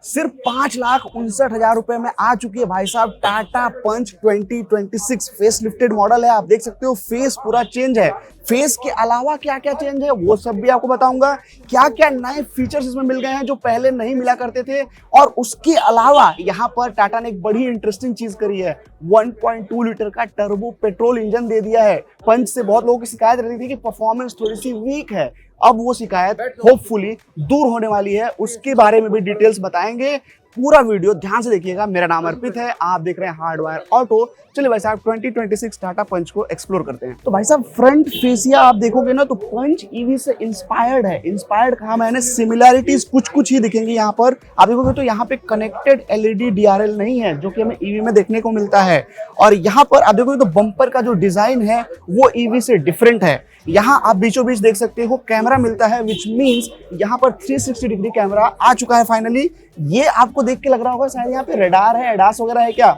सिर्फ 5,59,000 रुपए में आ चुकी है भाई साहब टाटा पंच 2026 फेस लिफ्टेड मॉडल है। आप देख सकते हो फेस पूरा चेंज है। फेस के अलावा क्या क्या चेंज है वो सब भी आपको बताऊंगा। क्या क्या नए फीचर्स इसमें मिल गए हैं जो पहले नहीं मिला करते थे। और उसके अलावा यहाँ पर टाटा ने एक बड़ी इंटरेस्टिंग चीज करी है, 1.2 लीटर का टर्बो पेट्रोल इंजन दे दिया है। पंच से बहुत लोगों की शिकायत रहती थी कि परफॉर्मेंस थोड़ी सी वीक है, अब वो शिकायत होपफुली दूर होने वाली है। उसके बारे में भी डिटेल्स बताएंगे। पूरा वीडियो ध्यान से देखिएगा। मेरा नाम अर्पित है, आप देख रहे हैं हार्डवायर ऑटो। चलिए भाई साहब 2026 टाटा पंच को एक्सप्लोर करते हैं। तो भाई साहब फ्रंट फेसिया आप देखोगे ना तो पंच ईवी से इंस्पायर्ड है। इंस्पायर्ड कहा मैंने, सिमिलैरिटीज कुछ ही दिखेंगी यहाँ पर। आप देखोगे तो यहाँ पे कनेक्टेड एलईडी डीआरएल नहीं है जो कि हमें ईवी में देखने को मिलता है। और यहाँ पर आप देखोगे तो बम्पर का जो डिजाइन है वो ईवी से डिफरेंट है। यहाँ आप बीचों बीच देख सकते हो कैमरा मिलता है, विच मीन्स यहाँ पर 360 डिग्री कैमरा आ चुका है फाइनली। ये आपको देख के लग रहा होगा शायद यहाँ पे रेडार है, एडास वगैरह है, क्या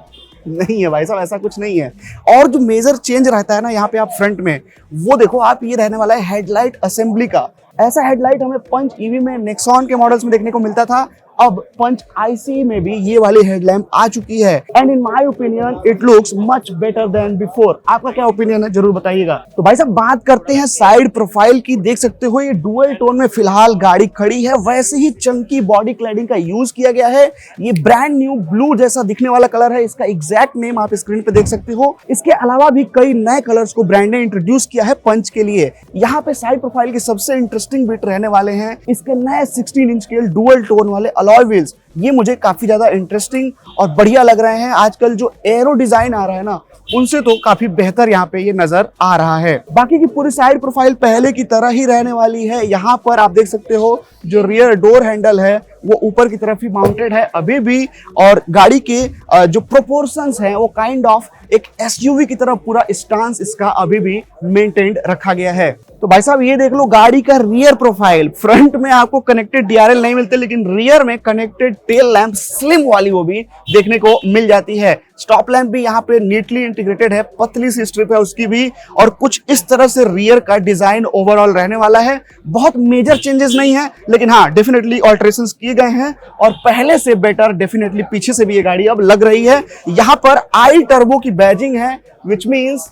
नहीं है भाई साहब, ऐसा कुछ नहीं है। और जो मेजर चेंज रहता है ना यहाँ पे आप फ्रंट में, वो देखो आप, ये रहने वाला है हेडलाइट असेंबली का। ऐसा हेडलाइट हमें पंच ईवी में नेक्सॉन के मॉडल्स में देखने को मिलता था, अब पंच आईसी में भी ये वाली हेडलैम्प आ चुकी है। And in my opinion it looks much better than before. आपका क्या ओपिनियन है जरूर बताइएगा। तो भाई साहब बात करते हैं साइड प्रोफाइल की। देख सकते हो ये डुअल टोन में फिलहाल गाड़ी खड़ी है, वैसे ही चंकी बॉडी क्लैडिंग का यूज किया गया है। ये ब्रांड न्यू ब्लू जैसा दिखने वाला कलर है, इसका एग्जैक्ट नेम आप स्क्रीन पे देख सकते हो। इसके अलावा भी कई नए कलर्स को ब्रांड ने इंट्रोड्यूस किया है पंच के लिए। यहाँ पे साइड प्रोफाइल की सबसे इंटरेस्टिंग बिट रहने वाले हैं इसके नए 16 इंच के डुअल टोन वाले अलॉय व्हील्स। ये मुझे काफी ज्यादा इंटरेस्टिंग और बढ़िया लग रहे हैं। आजकल जो एरो डिजाइन आ रहा है ना, उनसे तो काफी बेहतर यहाँ पे ये नजर आ रहा है। बाकी की पूरी साइड प्रोफाइल पहले की तरह ही रहने वाली है। यहाँ पर आप देख सकते हो जो रियर डोर हैंडल है वो ऊपर की तरफ ही माउंटेड है अभी भी। और गाड़ी के जो प्रोपोर्शंस हैं वो काइंड ऑफ एक एसयूवी की तरह पूरा स्टांस इसका अभी भी मेंटेन्ड रखा गया है। तो भाई साहब ये देख लो गाड़ी का रियर प्रोफाइल। फ्रंट में आपको कनेक्टेड डीआरएल नहीं मिलते, लेकिन रियर में कनेक्टेड टेल लैंप स्लिम वाली वो भी देखने को मिल जाती है। स्टॉप लैंप भी यहाँ पे नीटली इंटीग्रेटेड है, पतली सी स्ट्रिप है उसकी भी। और कुछ इस तरह से रियर का डिजाइन ओवरऑल रहने वाला है। बहुत मेजर चेंजेस नहीं है, लेकिन हाँ डेफिनेटली ऑल्टरेशंस किए गए हैं और पहले से बेटर डेफिनेटली पीछे से भी ये गाड़ी अब लग रही है। यहाँ पर आई टर्बो की बैजिंग है, विच मीन्स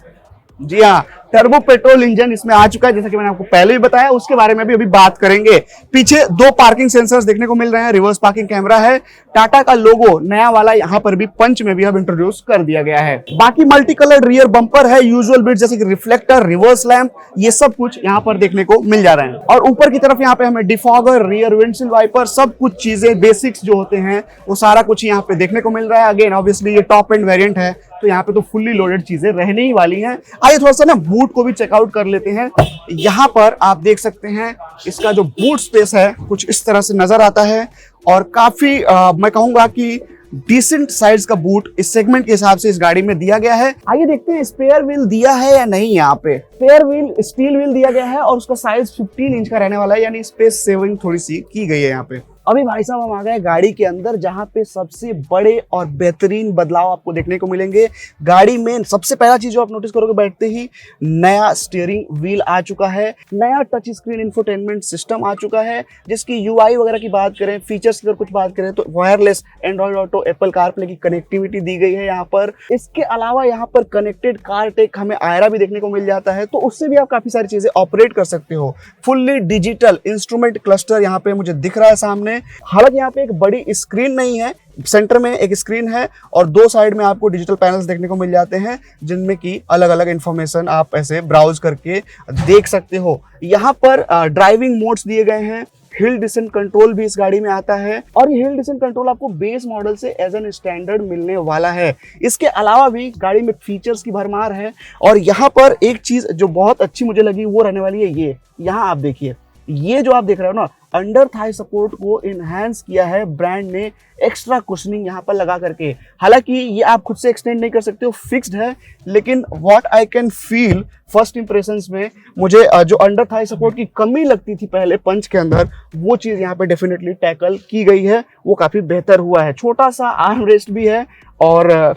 जी हाँ टर्बो पेट्रोल इंजन इसमें आ चुका है, जैसा कि मैंने आपको पहले भी बताया। उसके बारे में भी अभी बात करेंगे। पीछे 2 पार्किंग सेंसर्स देखने को मिल रहे हैं, रिवर्स पार्किंग कैमरा है। टाटा का लोगो नया वाला यहाँ पर भी पंच में भी अब इंट्रोड्यूस कर दिया गया है। बाकी मल्टी कलर्ड रियर बम्पर है, यूजुअल बिट जैसे कि रिफ्लेक्टर, रिवर्स लैंप, ये सब कुछ यहाँ पर देखने को मिल जा रहे हैं। और ऊपर की तरफ यहाँ पे हमें डिफॉगर, रियर विंडशील्ड वाइपर, सब कुछ चीजें बेसिक्स जो होते हैं वो सारा कुछ यहाँ पे देखने को मिल रहा है। अगेन ऑब्वियसली ये टॉप एंड वेरिएंट है तो यहाँ पे तो फुल्ली लोडेड चीजें रहने ही वाली हैं। आइए थोड़ा सा ना बूट को भी चेकआउट कर लेते हैं। यहाँ पर आप देख सकते हैं इसका जो बूट स्पेस है कुछ इस तरह से नजर आता है और काफी मैं कहूंगा कि डिसेंट साइज का बूट इस सेगमेंट के हिसाब से इस गाड़ी में दिया गया है। आइए देखते हैं स्पेयर व्हील दिया है या नहीं। यहाँ पे स्पेयर व्हील स्टील व्हील दिया गया है और उसका साइज 15 इंच का रहने वाला है, यानी स्पेस सेविंग थोड़ी सी की गई है यहाँ पे। अभी भाई साहब हम आ गए गाड़ी के अंदर, जहां पे सबसे बड़े और बेहतरीन बदलाव आपको देखने को मिलेंगे। गाड़ी में सबसे पहला चीज जो आप नोटिस करोगे बैठते ही, नया स्टीयरिंग व्हील आ चुका है, नया टच स्क्रीन इंफोटेनमेंट सिस्टम आ चुका है, जिसकी यूआई वगैरह की बात करें, फीचर्स की अगर कुछ बात करें तो wireless Android auto, Apple CarPlay की कनेक्टिविटी दी गई है यहाँ पर। इसके अलावा यहाँ पर कनेक्टेड कार टेक हमें आयरा भी देखने को मिल जाता है, तो उससे भी आप काफी सारी चीजें ऑपरेट कर सकते हो। फुल्ली डिजिटल इंस्ट्रूमेंट क्लस्टर यहाँ पे मुझे दिख रहा है सामने। हालांकि यहाँ पे एक बड़ी स्क्रीन नहीं है, सेंटर में एक स्क्रीन है और 2 साइड में आपको डिजिटल पैनल्स देखने को मिल जाते हैं, जिनमें की अलग अलग इंफॉर्मेशन आप ऐसे ब्राउज करके देख सकते हो। यहाँ पर ड्राइविंग मोड्स दिए गए हैं, हिल डिसेंट कंट्रोल भी इस गाड़ी में आता है और ये हिल डिसेंट कंट्रोल आपको बेस मॉडल से एज एन स्टैंडर्ड मिलने वाला है। इसके अलावा भी गाड़ी में फीचर्स की भरमार है। और यहाँ पर एक चीज जो बहुत अच्छी मुझे लगी वो रहने वाली है ये। यहाँ आप देखिए, ये जो आप देख रहे हो ना, अंडर थाई सपोर्ट को इनहैंस किया है ब्रांड ने एक्स्ट्रा कुशनिंग यहाँ पर लगा करके। हालांकि ये आप खुद से एक्सटेंड नहीं कर सकते हो, फिक्स्ड है, लेकिन what I can feel first impressions में मुझे जो अंडर थाई सपोर्ट की कमी लगती थी पहले पंच के अंदर, वो चीज यहाँ पे डेफिनेटली टैकल की गई है, वो काफी बेहतर हुआ है। छोटा सा आर्म रेस्ट भी है और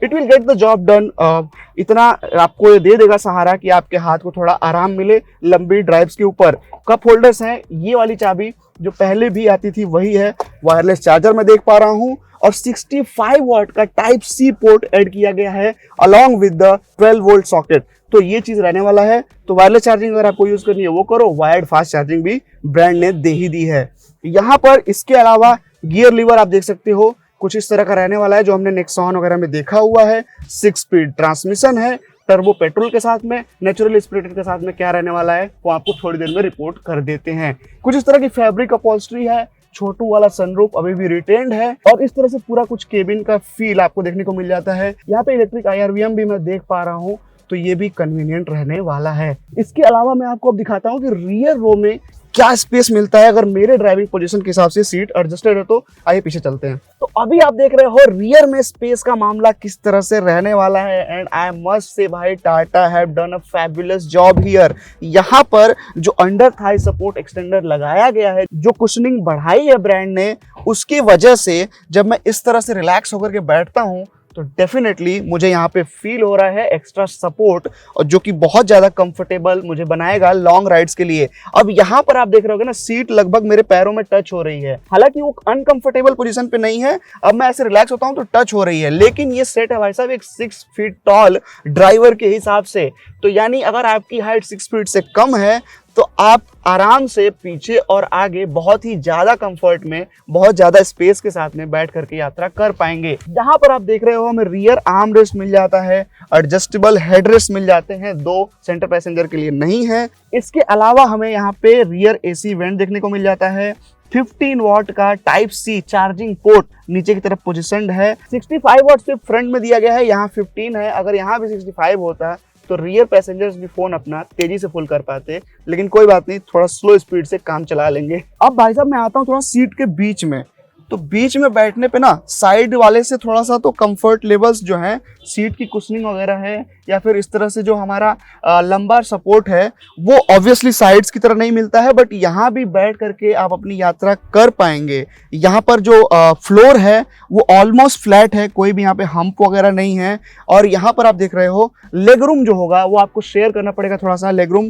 it will get the job done. इतना आपको ये दे देगा सहारा कि आपके हाथ को थोड़ा आराम मिले लंबी ड्राइव्स के ऊपर। कप होल्डर्स हैं, ये वाली चाबी जो पहले भी आती थी वही है। वायरलेस चार्जर मैं देख पा रहा हूँ और 65 वॉट का टाइप सी पोर्ट ऐड किया गया है along with the 12 volt socket. तो ये चीज रहने वाला है। तो वायरलेस चार्जिंग अगर आपको यूज करनी है वो करो, वायर्ड फास्ट चार्जिंग भी ब्रांड ने दे ही दी है। यहाँ पर इसके अलावा गियर लीवर आप देख सकते हो कुछ इस तरह का रहने वाला है जो हमने नेक्सॉन वगैरह में देखा हुआ है। 6 स्पीड ट्रांसमिशन है, टर्बो पेट्रोल के साथ में, नेचुरल स्पिरिटेड के साथ में क्या रहने वाला है वो आपको थोड़ी देर में रिपोर्ट कर देते हैं। कुछ इस तरह की फैब्रिक अपॉल्स्ट्री है, छोटू वाला सनरूफ अभी भी रिटेन्ड है और इस तरह से पूरा कुछ केबिन का फील आपको देखने को मिल जाता है। यहाँ पे इलेक्ट्रिक IRVM भी मैं देख पा रहा हूँ, तो ये भी कन्वीनियंट रहने वाला है। इसके अलावा मैं आपको अब दिखाता हूँ कि रियर रो में क्या स्पेस मिलता है। अगर मेरे ड्राइविंग पोजीशन के हिसाब से सीट एडजस्टेड है तो आइए पीछे चलते हैं। तो अभी आप देख रहे हो रियर में स्पेस का मामला किस तरह से रहने वाला है एंड आई मस्ट से भाई Tata have done a fabulous job here. यहाँ पर जो अंडर थाई सपोर्ट एक्सटेंडर लगाया गया है, जो कुशनिंग बढ़ाई है ब्रांड ने, उसकी वजह से जब मैं इस तरह से रिलैक्स होकर के बैठता हूँ तो डेफिनेटली मुझे यहाँ पे फील हो रहा है एक्स्ट्रा सपोर्ट, और जो कि बहुत ज़्यादा कंफर्टेबल मुझे बनाएगा लॉन्ग राइड्स के लिए। अब यहाँ पर आप देख रहे होगे ना, सीट लगभग मेरे पैरों में टच हो रही है। हालांकि वो अनकंफर्टेबल पोजीशन पे नहीं है, अब मैं ऐसे रिलैक्स होता हूँ तो टच हो रही है, लेकिन ये सेट है भाई साहब एक 6 फीट टॉल ड्राइवर के हिसाब से। तो यानी अगर आपकी हाइट 6 फीट से कम है तो आप आराम से पीछे और आगे बहुत ही ज्यादा कंफर्ट में, बहुत ज्यादा स्पेस के साथ में बैठ करके यात्रा कर पाएंगे। यहाँ पर आप देख रहे हो हमें रियर आर्म रेस्ट मिल जाता है, एडजस्टेबल हेड रेस्ट मिल जाते हैं, 2 सेंटर पैसेंजर के लिए नहीं है। इसके अलावा हमें यहाँ पे रियर AC वेंट देखने को मिल जाता है। 15 वॉट का टाइप C चार्जिंग पोर्ट नीचे की तरफ पोजिशनड है। 65 वॉट सिर्फ फ्रंट में दिया गया है, यहाँ 15 है। अगर यहाँ भी 65 होता तो रियर पैसेंजर्स भी फोन अपना तेजी से फुल कर पाते, लेकिन कोई बात नहीं, थोड़ा स्लो स्पीड से काम चला लेंगे। अब भाई साहब मैं आता हूँ थोड़ा सीट के बीच में। तो बीच में बैठने पे ना साइड वाले से थोड़ा सा तो कंफर्ट लेवल्स जो हैं, सीट की कुशनिंग वगैरह है या फिर इस तरह से जो हमारा लंबा सपोर्ट है वो ऑब्वियसली साइड्स की तरह नहीं मिलता है, बट यहाँ भी बैठ करके आप अपनी यात्रा कर पाएंगे। यहाँ पर जो फ्लोर है वो ऑलमोस्ट फ्लैट है, कोई भी यहाँ पे हम्प वगैरह नहीं है। और यहाँ पर आप देख रहे हो लेग रूम जो होगा वो आपको शेयर करना पड़ेगा थोड़ा सा लेग रूम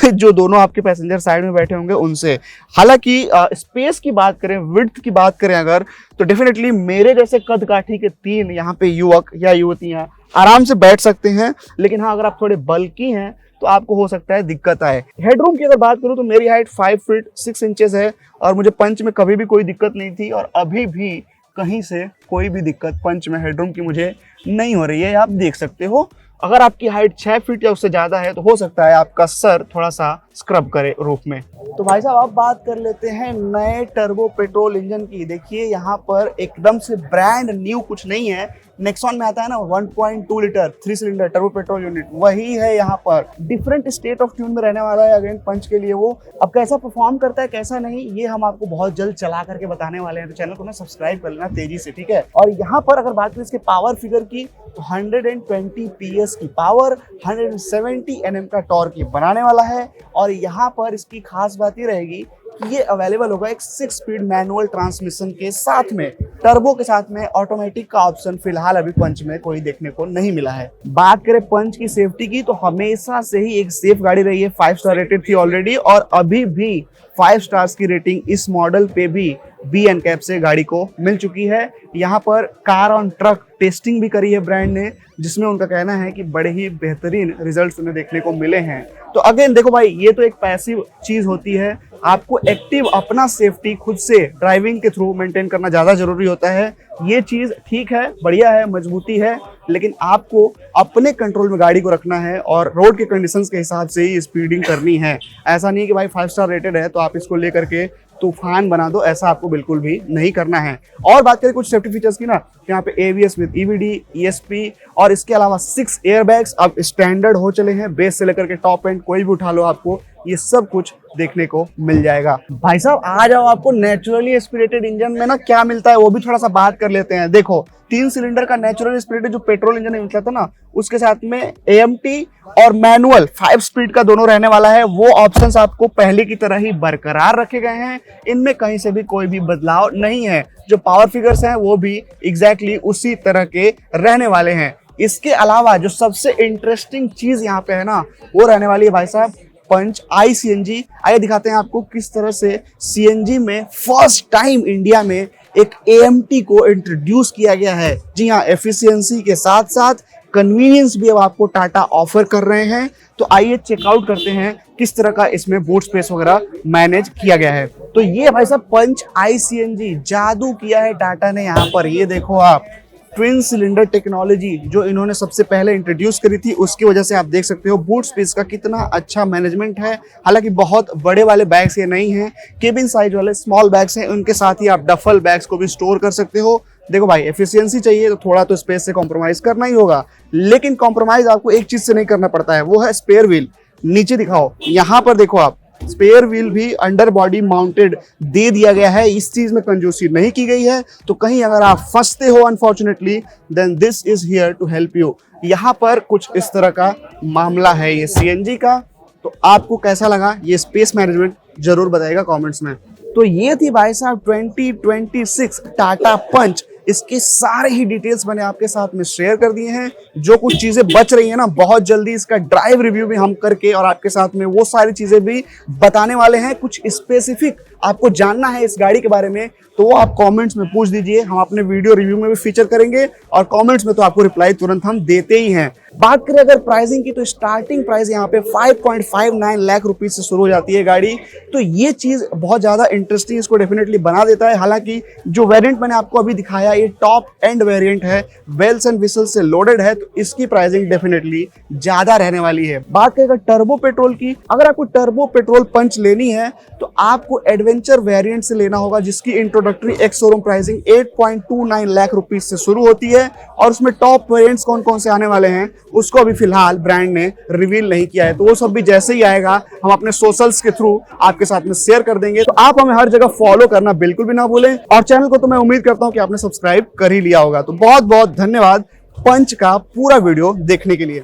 जो दोनों आपके पैसेंजर साइड में बैठे होंगे उनसे। हालांकि स्पेस की बात करें, विड्थ की बात करें अगर, तो डेफिनेटली मेरे जैसे कद काठी के 3 यहाँ पे युवक या युवतियां आराम से बैठ सकते हैं। लेकिन हाँ, अगर आप थोड़े बल्की हैं तो आपको हो सकता है दिक्कत आए। हेडरूम की अगर बात करूं तो मेरी हाइट 5 फीट 6 इंचेस है और मुझे पंच में कभी भी कोई दिक्कत नहीं थी और अभी भी कहीं से कोई भी दिक्कत पंच में हेडरूम की मुझे नहीं हो रही है। आप देख सकते हो अगर आपकी हाइट 6 फीट या उससे ज़्यादा है तो हो सकता है आपका सर थोड़ा सा स्क्रब करे रूफ में। तो भाई साहब अब बात कर लेते हैं नए टर्बो पेट्रोल इंजन की। देखिए यहाँ पर एकदम से ब्रांड न्यू कुछ नहीं है। नेक्सॉन में आता है ना 1.2 litre 3 cylinder turbo petrol unit, वही है यहाँ पर। डिफरेंट स्टेट ऑफ ट्यून में रहने वाला है अगेन पंच के लिए वो। अब कैसा परफॉर्म करता है कैसा नहीं, ये हम आपको बहुत जल्द चला करके बताने वाले हैं, तो चैनल को ना सब्सक्राइब कर लेना तेजी से, ठीक है। और यहाँ पर अगर बात करें इसके पावर फिगर की तो 120 PS की पावर, 170 Nm का टॉर्क ये बनाने वाला है। और यहाँ पर इसकी खास बात ये रहेगी कि ये अवेलेबल होगा एक 6 स्पीड मैनुअल ट्रांसमिशन के साथ में। टर्बो के साथ में ऑटोमेटिक का ऑप्शन फिलहाल अभी पंच में कोई देखने को नहीं मिला है। बात करें पंच की सेफ्टी की तो हमेशा से ही एक सेफ गाड़ी रही है, 5 स्टार रेटेड थी ऑलरेडी और अभी भी 5 स्टार्स की रेटिंग इस मॉडल पे भी बी एनकैप से गाड़ी को मिल चुकी है। यहाँ पर कार ऑन ट्रक टेस्टिंग भी करी है ब्रांड ने, जिसमें उनका कहना है कि बड़े ही बेहतरीन रिजल्ट्स उन्हें देखने को मिले हैं। तो अगेन देखो भाई, ये तो एक पैसिव चीज होती है, आपको एक्टिव अपना सेफ्टी खुद से ड्राइविंग के थ्रू मेंटेन करना ज्यादा जरूरी होता है। ये चीज ठीक है, बढ़िया है, मजबूती है, लेकिन आपको अपने कंट्रोल में गाड़ी को रखना है और रोड के कंडीशंस के हिसाब से ही स्पीडिंग करनी है। ऐसा नहीं कि भाई 5 स्टार रेटेड है तो आप इसको लेकर के तूफान बना दो, ऐसा आपको बिल्कुल भी नहीं करना है। और बात करें कुछ सेफ्टी फीचर्स की ना, यहाँ पे ABS विद EBD, ESP और इसके अलावा 6 एयरबैग्स अब स्टैंडर्ड हो चले हैं। बेस से लेकर के टॉप एंड कोई भी उठा लो, आपको ये सब कुछ देखने को मिल जाएगा। भाई साहब आ जाओ, आपको नेचुरली एस्पिरेटेड इंजन में ना क्या मिलता है वो भी थोड़ा सा बात कर लेते हैं। देखो 3 सिलेंडर का नेचुरल स्पीड जो पेट्रोल इंजन में मिलता था ना, उसके साथ में एएमटी और मैनुअल 5 स्पीड का दोनों रहने वाला है। वो ऑप्शंस आपको पहले की तरह ही बरकरार रखे गए हैं, इनमें कहीं से भी कोई भी बदलाव नहीं है। जो पावर फिगर्स हैं वो भी एग्जैक्टली उसी तरह के रहने वाले हैं। इसके अलावा जो सबसे इंटरेस्टिंग चीज यहाँ पे है ना, वो रहने वाली है भाई साहब पंच आई सीएनजी। आइए दिखाते हैं आपको किस तरह से सीएनजी में फर्स्ट टाइम इंडिया में एक एएमटी को इंट्रोड्यूस किया गया है। जी हाँ, एफिशिएंसी के साथ साथ कन्वीनियंस भी अब आपको टाटा ऑफर कर रहे हैं। तो आइए चेकआउट करते हैं किस तरह का इसमें बूट स्पेस वगैरह मैनेज किया गया है। तो ये भाई साहब पंच आई सीएनजी, जादू किया है टाटा ने यहाँ पर। ये देखो आप, ट्विन सिलेंडर टेक्नोलॉजी जो इन्होंने सबसे पहले इंट्रोड्यूस करी थी, उसकी वजह से आप देख सकते हो बूट स्पेस का कितना अच्छा मैनेजमेंट है। हालांकि बहुत बड़े वाले बैग्स ये नहीं हैं, केबिन साइज वाले स्मॉल बैग्स हैं। उनके साथ ही आप डफल बैग्स को भी स्टोर कर सकते हो। देखो भाई, एफिशिएंसी चाहिए तो थोड़ा तो स्पेस से कॉम्प्रोमाइज करना ही होगा, लेकिन कॉम्प्रोमाइज आपको एक चीज से नहीं करना पड़ता है, वो है स्पेयर व्हील। नीचे दिखाओ, यहाँ पर देखो आप, स्पेयर व्हील भी अंडर बॉडी माउंटेड दे दिया गया है। इस चीज में कंजूसी नहीं की गई है। तो कहीं अगर आप फंसते हो unfortunately, then this is here to help you. यहाँ पर कुछ इस तरह का मामला है ये सीएनजी का। तो आपको कैसा लगा ये स्पेस मैनेजमेंट, जरूर बताइएगा कमेंट्स में। तो ये थी भाई साहब 2026 टाटा पंच। इसके सारे ही डिटेल्स मैंने आपके साथ में शेयर कर दिए हैं। जो कुछ चीजें बच रही है ना, बहुत जल्दी इसका ड्राइव रिव्यू भी हम करके और आपके साथ में वो सारी चीजें भी बताने वाले हैं। कुछ स्पेसिफिक आपको जानना है इस गाड़ी के बारे में तो वो आप कमेंट्स में पूछ दीजिए, हम अपने वीडियो रिव्यू में भी फीचर करेंगे और कमेंट्स में तो आपको रिप्लाई तुरंत हम देते ही हैं। बात करें अगर प्राइसिंग की, तो स्टार्टिंग प्राइस यहाँ पे 5.59 लाख रुपीज से शुरू हो जाती है गाड़ी। तो ये चीज बहुत ज्यादा इंटरेस्टिंग इसको डेफिनेटली बना देता है। हालांकि जो वेरिएंट मैंने आपको अभी दिखाया, ये टॉप एंड वेरिएंट है, बेल्स एंड व्हिसल से लोडेड है, तो इसकी प्राइसिंग डेफिनेटली ज्यादा रहने वाली है। बात करें टर्बो पेट्रोल की, अगर आपको टर्बो पेट्रोल पंच लेनी है तो आपको एडवेंचर वेरिएंट से लेना होगा, जिसकी introductory ex showroom pricing 8.29 lakh rupees से शुरू होती है। और उसमें टॉप वेरिएंट्स कौन कौन से आने वाले हैं उसको अभी फिलहाल ब्रांड ने रिवील नहीं किया है। तो वो सब भी जैसे ही आएगा हम अपने सोशल्स के थ्रू आपके साथ में शेयर कर देंगे। तो आप हमें हर जगह फॉलो करना बिल्कुल भी ना भूलें। और चैनल को तो मैं उम्मीद करता हूं कि आपने सब्सक्राइब कर ही लिया होगा। तो बहुत बहुत धन्यवाद पंच का पूरा वीडियो देखने के लिए।